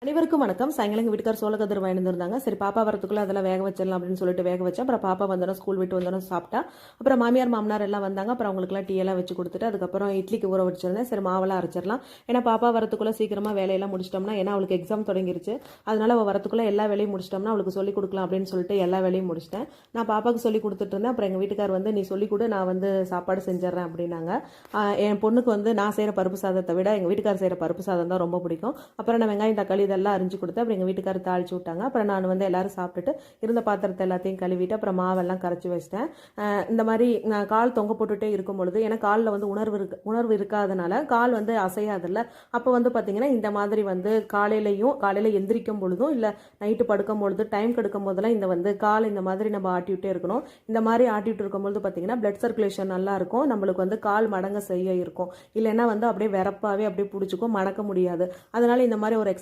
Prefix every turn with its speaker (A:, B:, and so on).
A: அனைவருக்கும் வணக்கம். சாயங்காலம் எங்கள் வீட்டுக்கார் சோளக்கதிர் வாங்கிட்டு இருந்தாங்க. சரி பாப்பா வரத்துக்குள்ள அதெல்லாம் வேக வச்சிடலாம் அப்படின்னு சொல்லிட்டு வேக வச்சேன். அப்புறம் பாப்பா வந்தோம், ஸ்கூல் விட்டு வந்தோம் சாப்பிட்டா. அப்புறம் மாமியார் மாமனார் எல்லாம் வந்தாங்க. அப்புறம் அவங்களுக்குலாம் டீ எல்லாம் வச்சு கொடுத்துட்டு அதுக்கப்புறம் இட்லிக்கு ஊற வச்சிருந்தேன். சரி மாவெல்லாம் அரைச்சிடலாம். ஏன்னா பாப்பா வரத்துக்குள்ள சீக்கிரமா வேலையெல்லாம் முடிச்சிட்டோம்னா, ஏன்னா அவளுக்கு எக்ஸாம் தொடங்கிருச்சு. அதனால அவள் வரத்துக்குள்ள எல்லா வேலையும் முடிச்சிட்டோம்னா அவளுக்கு சொல்லிக் கொடுக்கலாம் அப்படின்னு சொல்லிட்டு எல்லா வேலையும் முடிச்சிட்டேன். நான் பாப்பாவுக்கு சொல்லி கொடுத்துட்டு இருந்தேன். அப்புறம் எங்கள் வீட்டுக்கார் வந்து நீ சொல்லிக் கொடு, நான் வந்து சாப்பாடு செஞ்சிடறேன் அப்படின்னாங்க. என் பொண்ணுக்கு வந்து நான் செய்கிற பருப்பு சாதத்தை விட எங்கள் வீட்டுக்கார் செய்கிற பருப்பு சாதம் தான் ரொம்ப பிடிக்கும். அப்புறம் நான் வெங்காயம் தக்காளி இதெல்லாம் அரிஞ்சு கொடுத்தேன். எங்கள் வீட்டுக்காரர் தாளிச்சு விட்டாங்க. அப்புறம் நான் வந்து எல்லாரும் சாப்பிட்டுட்டு இருந்த பாத்திரத்தை எல்லாத்தையும் கழுவிட்டு அப்புறம் மாவெல்லாம் கரைச்சி வச்சிட்டேன். இந்த மாதிரி நான் கால் தொங்க போட்டுட்டே இருக்கும் பொழுது ஏன்னா காலில் வந்து உணர்வு இருக்காதனால கால் வந்து அசையாதில்ல. அப்போ வந்து பார்த்தீங்கன்னா இந்த மாதிரி வந்து காலையில் எந்திரிக்கும் பொழுதும் இல்லை நைட்டு படுக்கும் பொழுது டைம் கெடுக்கும் போதெல்லாம் இந்த வந்து கால் இந்த மாதிரி நம்ம ஆட்டிவிட்டே இருக்கணும். இந்த மாதிரி ஆட்டிவிட்டு இருக்கும்பொழுது பார்த்தீங்கன்னா பிளட் சர்க்குலேஷன் நல்லா இருக்கும். நம்மளுக்கு வந்து கால் மடங்க செய்ய இருக்கும். இல்லைன்னா வந்து அப்படியே வெறப்பாவே அப்படியே பிடிச்சிக்கும், மடக்க முடியாது. அதனால இந்த மாதிரி ஒரு எக்ஸசைஸ்